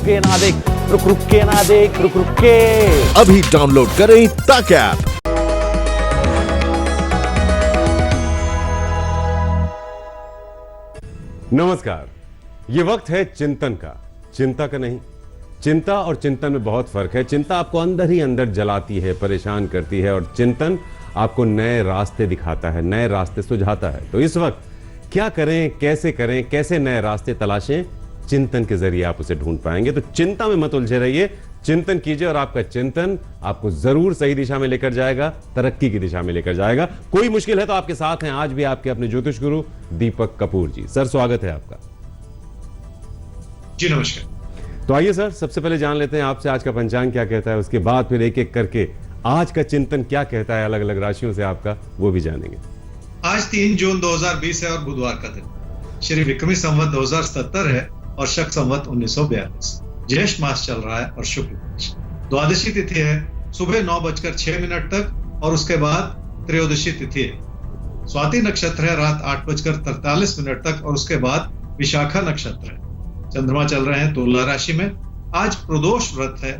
के ना देख, रुक के ना देख, रुक के। अभी डाउनलोड करें तक ऐप। नमस्कार, ये वक्त है चिंतन का, चिंता का नहीं। चिंता और चिंतन में बहुत फर्क है। चिंता आपको अंदर ही अंदर जलाती है, परेशान करती है, और चिंतन आपको नए रास्ते दिखाता है, नए रास्ते सुझाता है। तो इस वक्त क्या करें, कैसे नए रास्ते तलाशें, चिंतन के जरिए आप उसे ढूंढ पाएंगे। तो चिंता में मत उलझे रहिए, चिंतन कीजिए और आपका चिंतन आपको जरूर सही दिशा में लेकर जाएगा, तरक्की की दिशा में लेकर जाएगा। कोई मुश्किल है तो आपके साथ हैं आज भी आपके अपने ज्योतिष गुरु दीपक कपूर जी। सर, स्वागत है आपका। जी नमस्कार। तो आइए सर, सबसे पहले जान लेते हैं आपसे आज का पंचांग क्या कहता है, उसके बाद फिर एक एक करके आज का चिंतन क्या कहता है अलग अलग राशियों से आपका, वो भी जानेंगे। आज 3 जून 2020 है और बुधवार का दिन। श्री विक्रमी संवत 2077 है और शक संवत 1942। ज्येष्ठ मास चल रहा है और शुक्ल पक्ष। द्वादशी तिथि है सुबह 9:06 तक और उसके बाद त्रयोदशी तिथि है। स्वाति नक्षत्र है रात 8:43 तक और उसके बाद विशाखा नक्षत्र है। चंद्रमा चल रहे हैं तुला राशि में। आज प्रदोष व्रत है,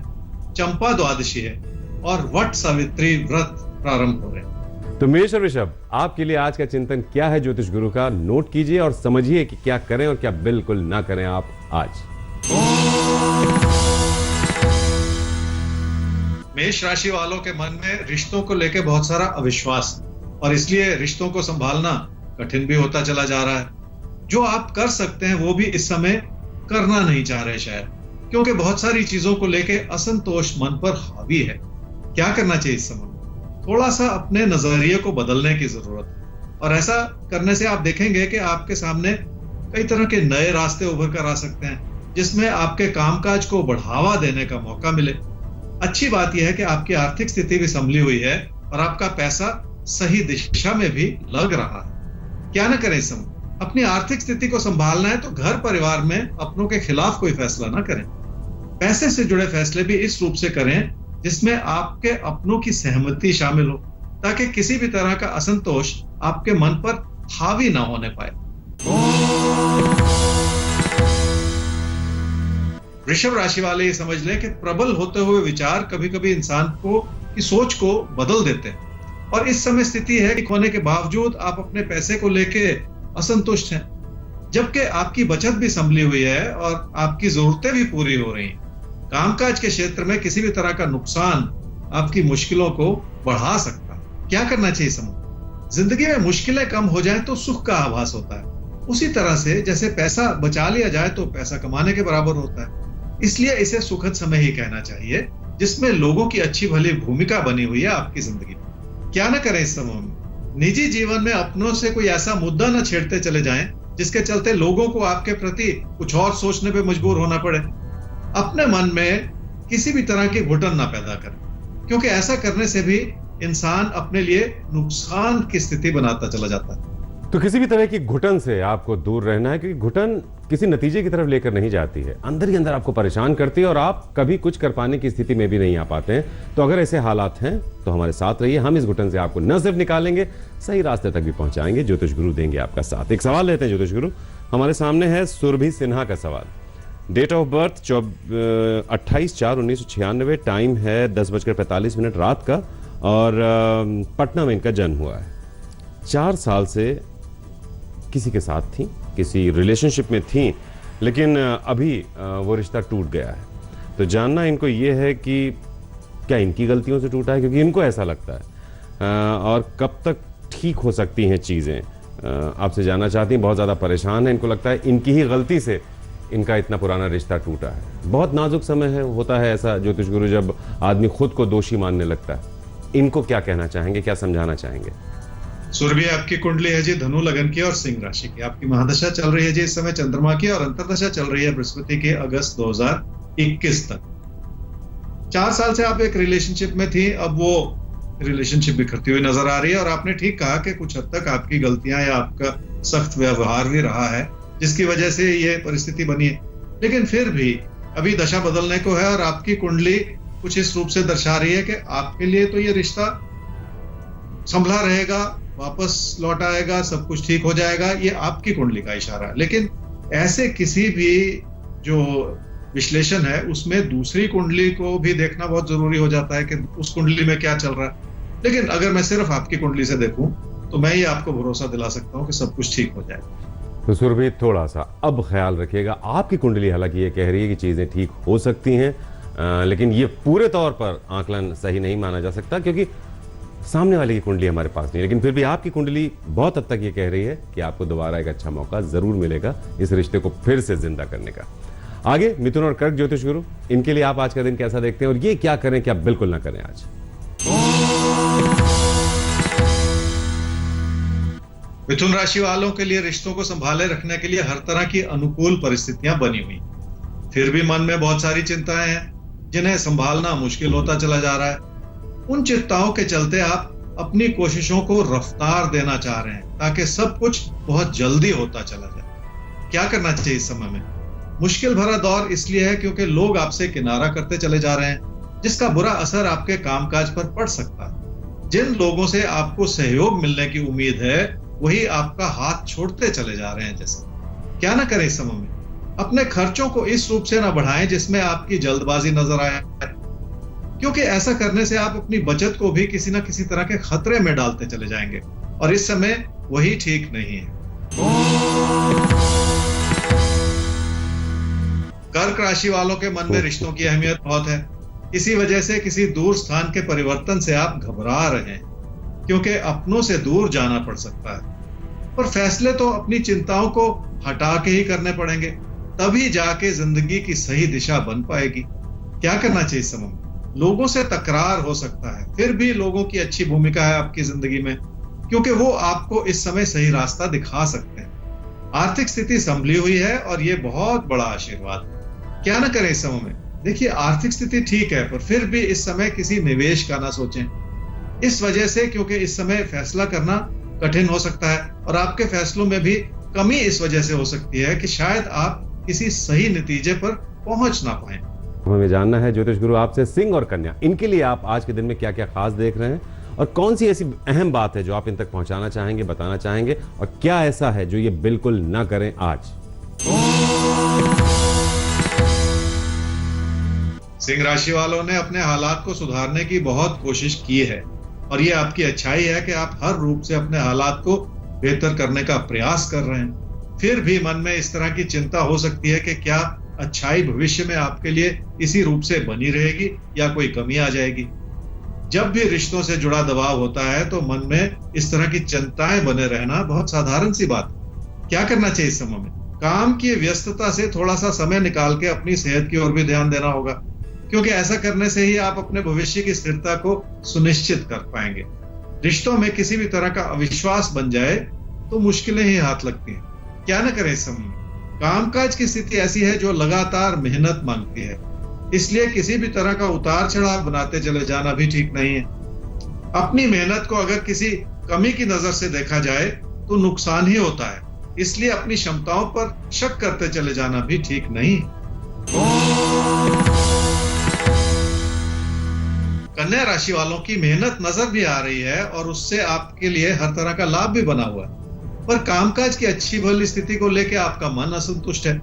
चंपा द्वादशी है और वट सावित्री व्रत प्रारंभ हो रहे हैं। तो मेष और वृषभ, आपके लिए आज का चिंतन क्या है ज्योतिष गुरु का, नोट कीजिए और समझिए कि क्या करें और क्या बिल्कुल ना करें आप आज। मेष राशि वालों के मन में रिश्तों को लेकर बहुत सारा अविश्वास और इसलिए रिश्तों को संभालना कठिन भी होता चला जा रहा है। जो आप कर सकते हैं वो भी इस समय करना नहीं चाह रहे शायद, क्योंकि बहुत सारी चीजों को लेके असंतोष मन पर हावी है। क्या करना चाहिए इस समय? थोड़ा सा अपने नजरिए को बदलने की जरूरत है और ऐसा करने से आप देखेंगे कि आपके सामने कई तरह के नए रास्ते उभर कर आ सकते हैं, जिसमें आपके कामकाज को बढ़ावा देने का मौका मिले। अच्छी बात यह है कि आपकी आर्थिक स्थिति भी संभली हुई है और आपका पैसा सही दिशा में भी लग रहा है। क्या ना करें इस समय? अपनी आर्थिक स्थिति को संभालना है तो घर परिवार में अपनों के खिलाफ कोई फैसला ना करें। पैसे से जुड़े फैसले भी इस रूप से करें जिसमें आपके अपनों की सहमति शामिल हो, ताकि किसी भी तरह का असंतोष आपके मन पर हावी ना होने पाए। वृषभ राशि वाले ये समझ लें कि प्रबल होते हुए विचार कभी कभी इंसान को की सोच को बदल देते हैं और इस समय स्थिति है कि होने के बावजूद आप अपने पैसे को लेके असंतुष्ट हैं, जबकि आपकी बचत भी संभली हुई है और आपकी जरूरतें भी पूरी हो रही हैं। कामकाज के क्षेत्र में किसी भी तरह का नुकसान आपकी मुश्किलों को बढ़ा सकता है। क्या करना चाहिए समय? जिंदगी में मुश्किलें कम हो जाएं तो सुख का आभास होता है। उसी तरह से जैसे पैसा बचा लिया जाए तो पैसा कमाने के बराबर होता है। इसलिए इसे सुखद समय ही कहना चाहिए, जिसमें लोगों की अच्छी भली भूमिका बनी हुई है आपकी जिंदगी में। क्या ना करें इस समय में? निजी जीवन में अपनों से कोई ऐसा मुद्दा न छेड़ते चले जाएं जिसके चलते लोगों को आपके प्रति कुछ और सोचने पे मजबूर होना पड़े। अपने मन में किसी भी तरह की घुटन ना पैदा करें, क्योंकि ऐसा करने से भी इंसान अपने लिए नुकसान की स्थिति बनाता चला जाता है। तो किसी भी तरह की घुटन से आपको दूर रहना है, क्योंकि घुटन किसी नतीजे की तरफ लेकर नहीं जाती है, अंदर ही अंदर आपको परेशान करती है और आप कभी कुछ कर पाने की स्थिति में भी नहीं आ पाते हैं। तो अगर ऐसे हालात हैं तो हमारे साथ रहिए, हम इस घुटन से आपको न सिर्फ निकालेंगे, सही रास्ते तक भी पहुंचाएंगे। ज्योतिष गुरु देंगे आपका साथ। एक सवाल लेते हैं ज्योतिष गुरु, हमारे सामने है सुरभि सिन्हा का सवाल। डेट ऑफ बर्थ 28/4/1996, टाइम है 10:45 रात का और पटना में इनका जन्म हुआ है। 4 साल से किसी के साथ थी, किसी रिलेशनशिप में थी, लेकिन अभी वो रिश्ता टूट गया है। तो जानना इनको ये है कि क्या इनकी गलतियों से टूटा है, क्योंकि इनको ऐसा लगता है, और कब तक ठीक हो सकती हैं चीज़ें, आपसे जानना चाहती हैं। बहुत ज़्यादा परेशान है, इनको लगता है इनकी ही गलती से इनका इतना पुराना रिश्ता टूटा है। बहुत नाजुक समय है, होता है ऐसा ज्योतिष गुरु, जब आदमी खुद को दोषी मानने लगता है। इनको क्या कहना चाहेंगे, क्या समझाना चाहेंगे? सूर्य आपकी कुंडली है जी धनु लगन की और सिंह राशि की। आपकी महादशा चल रही है जी इस समय चंद्रमा की, और अंतरदशा चल रही है बृहस्पति की अगस्त 2021 तक। 4 साल से आप एक रिलेशनशिप में थी, अब वो रिलेशनशिप बिखरती हुई नजर आ रही है और आपने ठीक कहा कि कुछ हद तक आपकी गलतियां या आपका सख्त व्यवहार भी रहा है, जिसकी वजह से ये परिस्थिति बनी है। लेकिन फिर भी अभी दशा बदलने को है और आपकी कुंडली कुछ इस रूप से दर्शा रही है कि आपके लिए तो ये रिश्ता संभला रहेगा, वापस लौट आएगा, सब कुछ ठीक हो जाएगा, ये आपकी कुंडली का इशारा है। लेकिन ऐसे किसी भी जो विश्लेषण है उसमें दूसरी कुंडली को भी देखना बहुत जरूरी हो जाता है कि उस कुंडली में क्या चल रहा है। लेकिन अगर मैं सिर्फ आपकी कुंडली से देखूं तो मैं ही आपको भरोसा दिला सकता हूं कि सब कुछ ठीक हो जाएगा। तो सुरभि थोड़ा सा अब ख्याल रखिएगा, आपकी कुंडली हालांकि ये कह रही है कि चीजें ठीक हो सकती हैं, लेकिन ये पूरे तौर पर आकलन सही नहीं माना जा सकता क्योंकि सामने वाले की कुंडली हमारे पास नहीं। लेकिन फिर भी आपकी कुंडली बहुत हद तक ये कह रही है कि आपको दोबारा एक अच्छा मौका जरूर मिलेगा इस रिश्ते को फिर से जिंदा करने का। आगे मिथुन और कर्क ज्योतिष गुरु, इनके लिए आप आज का दिन कैसा देखते हैं और ये क्या करें क्या बिल्कुल ना करें आज? मिथुन राशि वालों के लिए रिश्तों को संभाले रखने के लिए हर तरह की अनुकूल परिस्थितियां बनी हुई, फिर भी मन में बहुत सारी चिंताएं हैं जिन्हें संभालना मुश्किल होता चला जा रहा है। उन चिंताओं के चलते आप अपनी कोशिशों को रफ्तार देना चाह रहे हैं ताकि सब कुछ बहुत जल्दी होता चला जाए। क्या करना चाहिए इस समय में? मुश्किल भरा दौर इसलिए है क्योंकि लोग आपसे किनारा करते चले जा रहे हैं, जिसका बुरा असर आपके कामकाज पर पड़ सकता है। जिन लोगों से आपको सहयोग मिलने की उम्मीद है वही आपका हाथ छोड़ते चले जा रहे हैं। जैसे क्या ना करें इस समय में? अपने खर्चों को इस रूप से ना बढ़ाएं जिसमें आपकी जल्दबाजी नजर आए, क्योंकि ऐसा करने से आप अपनी बचत को भी किसी ना किसी तरह के खतरे में डालते चले जाएंगे और इस समय वही ठीक नहीं है। कर्क राशि वालों के मन में रिश्तों की अहमियत बहुत है। इसी वजह से किसी दूर स्थान के परिवर्तन से आप घबरा रहे हैं क्योंकि अपनों से दूर जाना पड़ सकता है। पर फैसले तो अपनी चिंताओं को हटा के ही करने पड़ेंगे, तभी जाके जिंदगी की सही दिशा बन पाएगी। क्या करना चाहिए इस समय? लोगों से तकरार हो सकता है, फिर भी लोगों की अच्छी भूमिका है आपकी जिंदगी में क्योंकि वो आपको इस समय सही रास्ता दिखा सकते हैं। आर्थिक स्थिति संभली हुई है और ये बहुत बड़ा आशीर्वाद है। क्या ना करें इस समय में? देखिए, आर्थिक स्थिति ठीक है पर फिर भी इस समय किसी निवेश का ना सोचें, इस वजह से क्योंकि इस समय फैसला करना कठिन हो सकता है और आपके फैसलों में भी कमी इस वजह से हो सकती है कि शायद आप किसी सही नतीजे पर पहुंच ना पाए। हमें जानना है ज्योतिष गुरु आपसे, सिंह और कन्या, इनके लिए आप आज के दिन में क्या क्या खास देख रहे हैं और कौन सी ऐसी अहम बात है जो आप इन तक पहुंचाना चाहेंगे, बताना चाहेंगे, और क्या ऐसा है जो ये बिल्कुल ना करें आज? सिंह राशि वालों ने अपने हालात को सुधारने की बहुत कोशिश की है और ये आपकी अच्छाई है कि आप हर रूप से अपने हालात को बेहतर करने का प्रयास कर रहे हैं। फिर भी मन में इस तरह की चिंता हो सकती है कि क्या अच्छाई भविष्य में आपके लिए इसी रूप से बनी रहेगी या कोई कमी आ जाएगी। जब भी रिश्तों से जुड़ा दबाव होता है तो मन में इस तरह की चिंताएं बने रहना बहुत साधारण सी बात है। क्या करना चाहिए इस समय में? काम की व्यस्तता से थोड़ा सा समय निकाल के अपनी सेहत की ओर भी ध्यान देना होगा क्योंकि ऐसा करने से ही आप अपने भविष्य की स्थिरता को सुनिश्चित कर पाएंगे। रिश्तों में किसी भी तरह का अविश्वास बन जाए तो मुश्किलें ही हाथ लगती हैं। क्या न करें इस समय? कामकाज की स्थिति ऐसी है जो लगातार मेहनत मांगती है, इसलिए किसी भी तरह का उतार चढ़ाव बनाते चले जाना भी ठीक नहीं है। अपनी मेहनत को अगर किसी कमी की नजर से देखा जाए तो नुकसान ही होता है, इसलिए अपनी क्षमताओं पर शक करते चले जाना भी ठीक नहीं। कन्या राशि वालों की मेहनत नजर भी आ रही है और उससे आपके लिए हर तरह का लाभ भी बना हुआ है, पर कामकाज की अच्छी भली स्थिति को लेकर आपका मन असंतुष्ट है।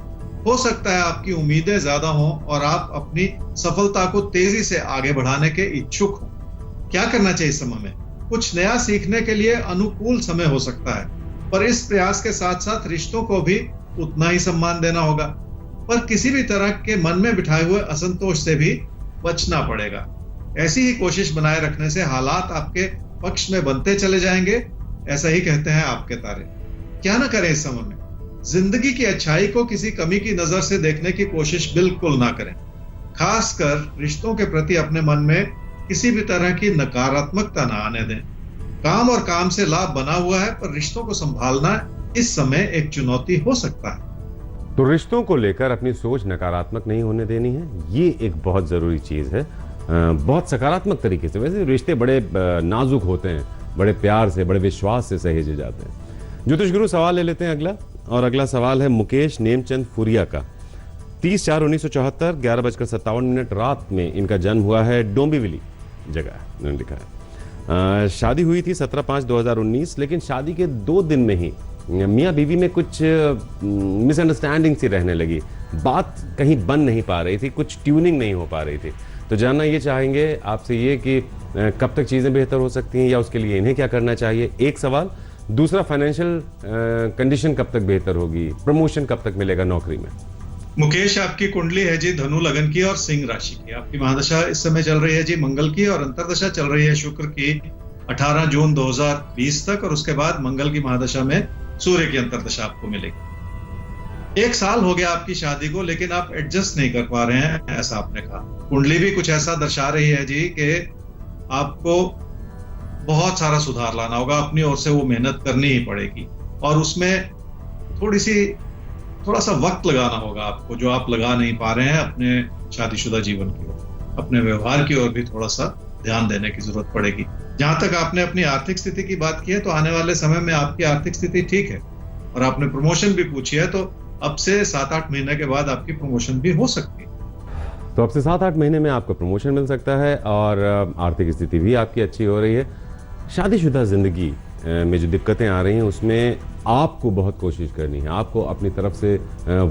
हो सकता है आपकी उम्मीदें ज्यादा हों और आप अपनी सफलता को तेजी से आगे बढ़ाने के इच्छुक हो। क्या करना चाहिए इस समय में? कुछ नया सीखने के लिए अनुकूल समय हो सकता है, पर इस प्रयास के साथ साथ रिश्तों को भी उतना ही सम्मान देना होगा। पर किसी भी तरह के मन में बिठाए हुए असंतोष से भी बचना पड़ेगा। ऐसी ही कोशिश बनाए रखने से हालात आपके पक्ष में बनते चले जाएंगे, ऐसा ही कहते हैं आपके तारे। क्या ना करें इस समय में? जिंदगी की अच्छाई को किसी कमी की नजर से देखने की कोशिश बिल्कुल ना करें। खासकर रिश्तों के प्रति अपने मन में किसी भी तरह की नकारात्मकता ना आने दें। काम और काम से लाभ बना हुआ है, पर रिश्तों को संभालना इस समय एक चुनौती हो सकता है। तो रिश्तों को लेकर अपनी सोच नकारात्मक नहीं होने देनी है, ये एक बहुत जरूरी चीज है। बहुत सकारात्मक तरीके से, वैसे रिश्ते बड़े नाजुक होते हैं, बड़े प्यार से, बड़े विश्वास से सहेजे जाते हैं। ज्योतिष गुरु, सवाल ले लेते हैं अगला, और अगला सवाल है मुकेश नेमचंद फुरिया का। 30/4/1974 11:57 रात में इनका जन्म हुआ है। डोंबिवली जगह उन्होंने लिखा है। शादी हुई थी 17/5/2019, लेकिन शादी के 2 दिन में ही मियाँ बीवी में कुछ मिसअंडरस्टैंडिंग सी रहने लगी, बात कहीं बन नहीं पा रही थी, कुछ ट्यूनिंग नहीं हो पा रही थी। तो जानना ये चाहेंगे आपसे ये कि कब तक चीज़ें बेहतर हो सकती हैं या उसके लिए इन्हें क्या करना चाहिए, एक सवाल। दूसरा, फाइनेंशियल कंडीशन कब तक बेहतर होगी, प्रमोशन कब तक मिलेगा नौकरी में? मुकेश, आपकी कुंडली है जी धनु लगन की और सिंह राशि की। आपकी महादशा इस समय चल रही है जी मंगल की, और अंतरदशा चल रही है शुक्र की 18 जून 2020 तक, और उसके बाद मंगल की महादशा में सूर्य की अंतरदशा आपको मिलेगी। 1 साल हो गया आपकी शादी को, लेकिन आप एडजस्ट नहीं कर पा रहे हैं, ऐसा आपने कहा। कुंडली भी कुछ ऐसा दर्शा रही है जी कि आपको बहुत सारा सुधार लाना होगा, अपनी ओर से वो मेहनत करनी ही पड़ेगी, और उसमें थोड़ा सा वक्त लगाना होगा आपको, जो आप लगा नहीं पा रहे हैं अपने शादीशुदा जीवन की ओर। अपने व्यवहार की ओर भी थोड़ा सा ध्यान देने की जरूरत पड़ेगी। जहां तक आपने अपनी आर्थिक स्थिति की बात की है, तो आने वाले समय में आपकी आर्थिक स्थिति ठीक है, और आपने प्रमोशन भी पूछी है, तो अब से 7-8 महीने के बाद आपकी प्रमोशन भी हो सकती है। तो अब से 7-8 महीने में आपको प्रमोशन मिल सकता है, और आर्थिक स्थिति भी आपकी अच्छी हो रही है। शादीशुदा जिंदगी में जो दिक्कतें आ रही हैं, उसमें आपको बहुत कोशिश करनी है, आपको अपनी तरफ से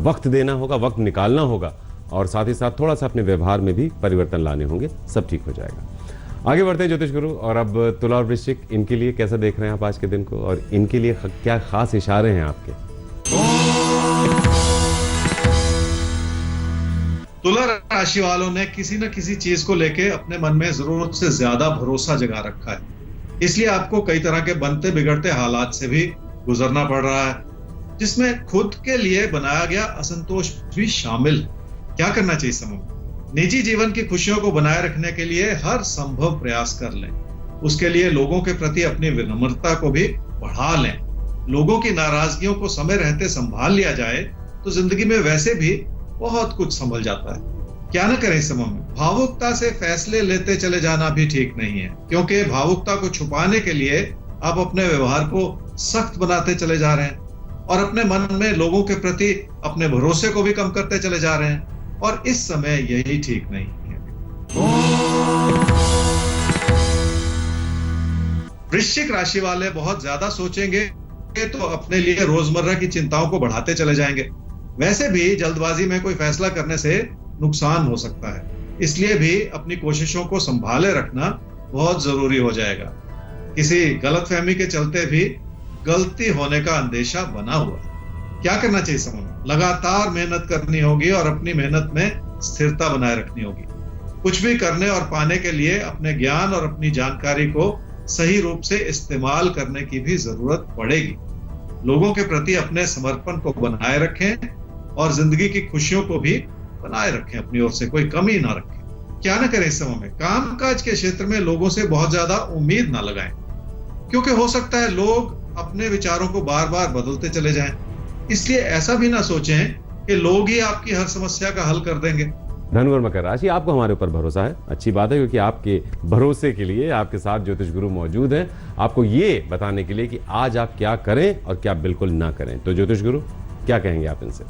वक्त देना होगा, वक्त निकालना होगा, और साथ ही साथ थोड़ा सा अपने व्यवहार में भी परिवर्तन लाने होंगे, सब ठीक हो जाएगा। आगे बढ़ते हैं ज्योतिष गुरु, और अब तुला और वृश्चिक, इनके लिए कैसा देख रहे हैं आप आज के दिन को, और इनके लिए क्या खास इशारे हैं आपके? तुला राशि वालों ने किसी न किसी चीज को लेके अपने मन में जरूरत से ज्यादा भरोसा जगा रखा है, इसलिए आपको कई तरह के बनते बिगड़ते हालात से भी गुजरना पड़ रहा है, जिसमें खुद के लिए बनाया गया असंतोष भी शामिल है। क्या करना चाहिए समय में? निजी जीवन की खुशियों को बनाए रखने के लिए हर संभव प्रयास कर लें। उसके लिए लोगों के प्रति अपनी विनम्रता को भी बढ़ा लें। लोगों की नाराजगियों को समय रहते संभाल लिया जाए तो जिंदगी में वैसे भी बहुत कुछ संभल जाता है। क्या न करें इस समय में? भावुकता से फैसले लेते चले जाना भी ठीक नहीं है, क्योंकि भावुकता को छुपाने के लिए आप अपने व्यवहार को सख्त बनाते चले जा रहे हैं, और अपने मन में लोगों के प्रति अपने भरोसे को भी कम करते चले जा रहे हैं, और इस समय यही ठीक नहीं है। वृश्चिक राशि वाले बहुत ज्यादा सोचेंगे तो अपने लिए रोजमर्रा की चिंताओं को बढ़ाते चले जाएंगे। वैसे भी जल्दबाजी में कोई फैसला करने से नुकसान हो सकता है, इसलिए भी अपनी कोशिशों को संभाले रखना बहुत जरूरी हो जाएगा। किसी गलतफहमी के चलते भी गलती होने का अंदेशा बना हुआ है। क्या करना चाहिए समय में? लगातार मेहनत करनी होगी और अपनी मेहनत में स्थिरता बनाए रखनी होगी। कुछ भी करने और पाने के लिए अपने ज्ञान और अपनी जानकारी को सही रूप से इस्तेमाल करने की भी जरूरत पड़ेगी। लोगों के प्रति अपने समर्पण को बनाए रखें और जिंदगी की खुशियों को भी बनाए रखें, अपनी ओर से कोई कमी ना रखें। क्या ना करें इस समय में? कामकाज के क्षेत्र में लोगों से बहुत ज्यादा उम्मीद ना लगाएं, क्योंकि हो सकता है लोग अपने विचारों को बार बार बदलते चले जाएं। इसलिए ऐसा भी ना सोचें कि लोग ही आपकी हर समस्या का हल कर देंगे। धनु और मकर राशि, आपको हमारे ऊपर भरोसा है, अच्छी बात है, क्योंकि आपके भरोसे के लिए आपके साथ ज्योतिष गुरु मौजूद हैं, आपको ये बताने के लिए कि आज आप क्या करें और क्या बिल्कुल ना करें। तो ज्योतिष गुरु क्या कहेंगे आप इनसे?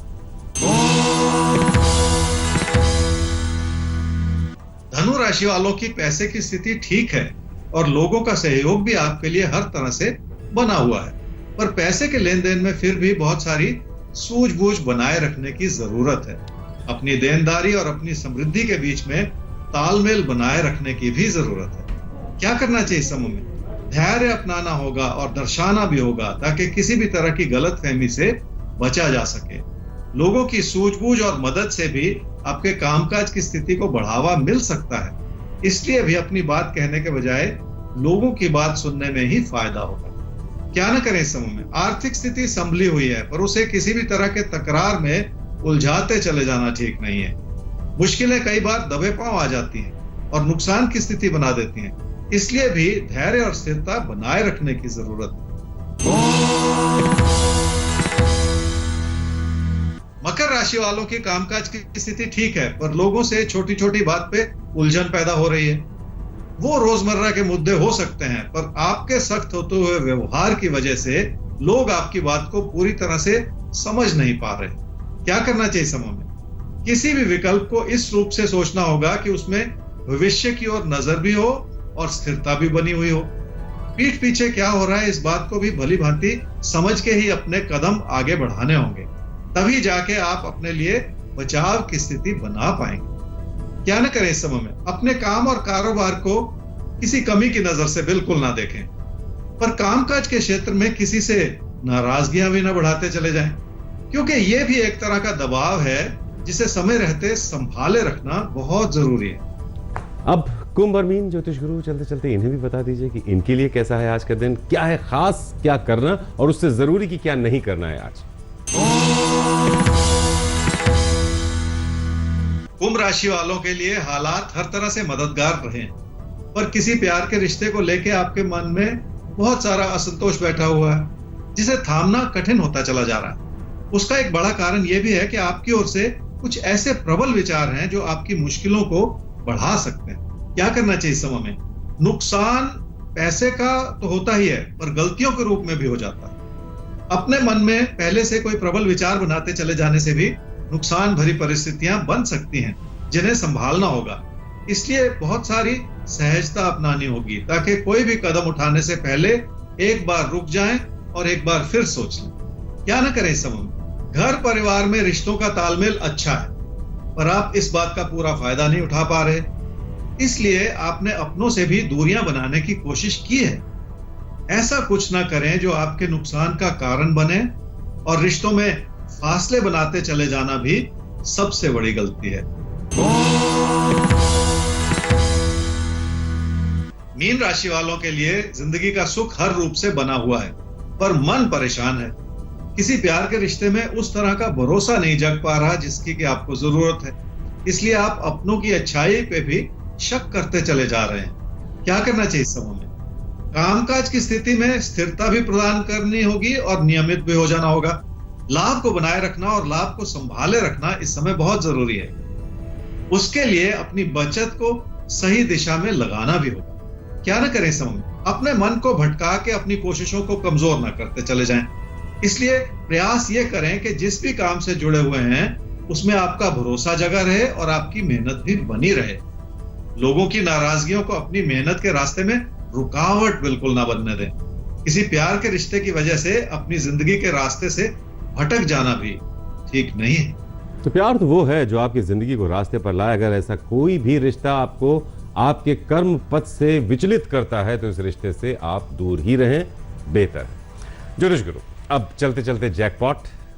धनु राशि वालों की पैसे की स्थिति ठीक है और लोगों का सहयोग भी आपके लिए हर तरह से बना हुआ है, पर पैसे के लेन देन में फिर भी बहुत सारी सूझबूझ बनाए रखने की जरूरत है। अपनी देनदारी और अपनी समृद्धि के बीच में तालमेल बनाए रखने की भी जरूरत है। क्या करना चाहिए इस समय में? धैर्य अपनाना होगा और दर्शाना भी होगा, ताकि किसी भी तरह की गलतफहमी से बचा जा सके। लोगों की सूझबूझ और मदद से भी आपके कामकाज की स्थिति को बढ़ावा मिल सकता है, इसलिए भी अपनी बात कहने के बजाय लोगों की बात सुनने में ही फायदा होगा। क्या न करें इस समय में? आर्थिक स्थिति संभली हुई है, पर उसे किसी भी तरह के तकरार में उलझाते चले जाना ठीक नहीं है। मुश्किलें कई बार दबे पांव आ जाती हैं और नुकसान की स्थिति बना देती हैं, इसलिए भी धैर्य और स्थिरता बनाए रखने की जरूरत है। मकर राशि वालों की कामकाज की स्थिति ठीक है, पर लोगों से छोटी छोटी बात पे उलझन पैदा हो रही है। वो रोजमर्रा के मुद्दे हो सकते हैं, पर आपके सख्त होते हुए व्यवहार की वजह से लोग आपकी बात को पूरी तरह से समझ नहीं पा रहे। क्या करना चाहिए समय में? किसी भी विकल्प को इस रूप से सोचना होगा कि उसमें भविष्य की ओर नजर भी हो और स्थिरता भी बनी हुई हो। पीठ पीछे क्या हो रहा है इस बात को भी भली भांति समझ के ही अपने कदम आगे बढ़ाने होंगे, तभी जाके आप अपने लिए बचाव की स्थिति बना पाएंगे। क्या न करें इस समय में, अपने काम और कारोबार को किसी कमी की नजर से बिल्कुल ना देखें, पर कामकाज के क्षेत्र में किसी से नाराजगियां भी ना बढ़ाते चले जाएं, क्योंकि यह भी एक तरह का दबाव है जिसे समय रहते संभाले रखना बहुत जरूरी है। अब कुंभ और मीन ज्योतिष गुरु चलते चलते इन्हें भी बता दीजिए कि इनके लिए कैसा है आज का दिन, क्या है खास, क्या करना और उससे जरूरी कि क्या नहीं करना है आज। कुंभ राशि वालों के लिए हालात हर तरह से मददगार रहे, पर किसी प्यार के रिश्ते को लेके आपके मन में बहुत सारा असंतोष बैठा हुआ है, जिसे थामना कठिन होता चला जा रहा है। उसका एक बड़ा कारण यह भी है कि आपकी ओर से कुछ ऐसे प्रबल विचार हैं जो आपकी मुश्किलों को बढ़ा सकते हैं। क्या करना चाहिए इस समय में? नुकसान पैसे का तो होता ही है, पर गलतियों के रूप में भी हो जाता है। अपने मन में पहले से कोई प्रबल विचार बनाते चले जाने से भी नुकसान भरी परिस्थितियां बन सकती हैं, जिन्हें संभालना होगा। इसलिए बहुत सारी सहजता अपनानी होगी, ताकि कोई भी कदम उठाने से पहले एक बार रुक जाएं और एक बार फिर सोच लें। क्या ना करें इस समय में? घर परिवार में रिश्तों का तालमेल अच्छा है, पर आप इस बात का पूरा फायदा नहीं उठा पा रहे, इसलिए आपने अपनों से भी दूरियां बनाने की कोशिश की है। ऐसा कुछ ना करें जो आपके नुकसान का कारण बने, और रिश्तों में फासले बनाते चले जाना भी सबसे बड़ी गलती है। मीन राशि वालों के लिए जिंदगी का सुख हर रूप से बना हुआ है, पर मन परेशान है। किसी प्यार के रिश्ते में उस तरह का भरोसा नहीं जग पा रहा जिसकी कि आपको जरूरत है, इसलिए आप अपनों की अच्छाई पे भी शक करते चले जा रहे हैं। क्या करना चाहिए इस समय में? कामकाज की स्थिति में स्थिरता भी प्रदान करनी होगी और नियमित भी हो जाना होगा। लाभ को बनाए रखना और लाभ को संभाले रखना इस समय बहुत जरूरी है। उसके लिए अपनी बचत को सही दिशा में लगाना भी होगा। क्या न करें इस समय? अपने मन को भटका के अपनी कोशिशों को कमजोर ना करते चले जाएं। इसलिए प्रयास ये करें कि जिस भी काम से जुड़े हुए हैं उसमें आपका भरोसा जगा रहे और आपकी मेहनत भी बनी रहे। लोगों की नाराजगियों को अपनी मेहनत के रास्ते में रुकावट बिल्कुल ना बनने दें। किसी प्यार के रिश्ते की वजह से अपनी जिंदगी के रास्ते से भटक जाना भी ठीक नहीं है। तो प्यार तो वो है जो आपकी जिंदगी को रास्ते पर लाए। अगर ऐसा कोई भी रिश्ता आपको आपके कर्म पथ से विचलित करता है तो इस रिश्ते से आप दूर ही रहें, बेहतर है। ज्योतिष गुरु, अब चलते चलते जैकपॉट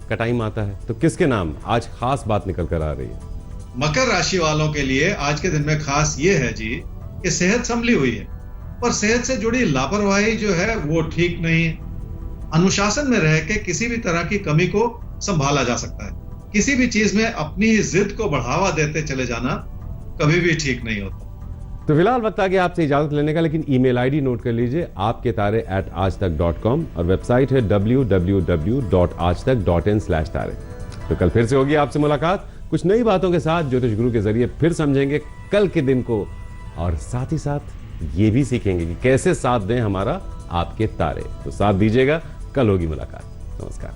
का टाइम आता है, तो किसके नाम आज खास बात निकल कर आ रही है? मकर राशि वालों के लिए आज के दिन में खास ये है जी कि सेहत संभली हुई है, पर सेहत से जुड़ी लापरवाही जो है वो ठीक नहीं है। अनुशासन में रह के किसी भी तरह की कमी को संभाला जा सकता है। किसी भी चीज में अपनी ही जिद को बढ़ावा देते चले जाना कभी भी ठीक नहीं होता। तो फिलहाल वक्त आ गया आपसे इजाजत लेने का, लेकिन ईमेल आईडी नोट कर लीजिए, आपके तारे@aajtak.com, और वेबसाइट है www.aajtak.in/तारे। तो कल फिर से होगी आपसे मुलाकात कुछ नई बातों के साथ। ज्योतिष गुरु के जरिए फिर समझेंगे कल के दिन को, और साथ ही साथ ये भी सीखेंगे कि कैसे साथ दें हमारा आपके तारे। तो साथ दीजिएगा, कल होगी मुलाकात। नमस्कार।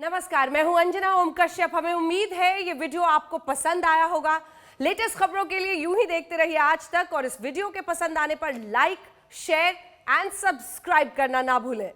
नमस्कार, मैं हूं अंजना ओम कश्यप। हमें उम्मीद है ये वीडियो आपको पसंद आया होगा। लेटेस्ट खबरों के लिए यूं ही देखते रहिए आज तक, और इस वीडियो के पसंद आने पर लाइक, शेयर एंड सब्सक्राइब करना ना भूलें।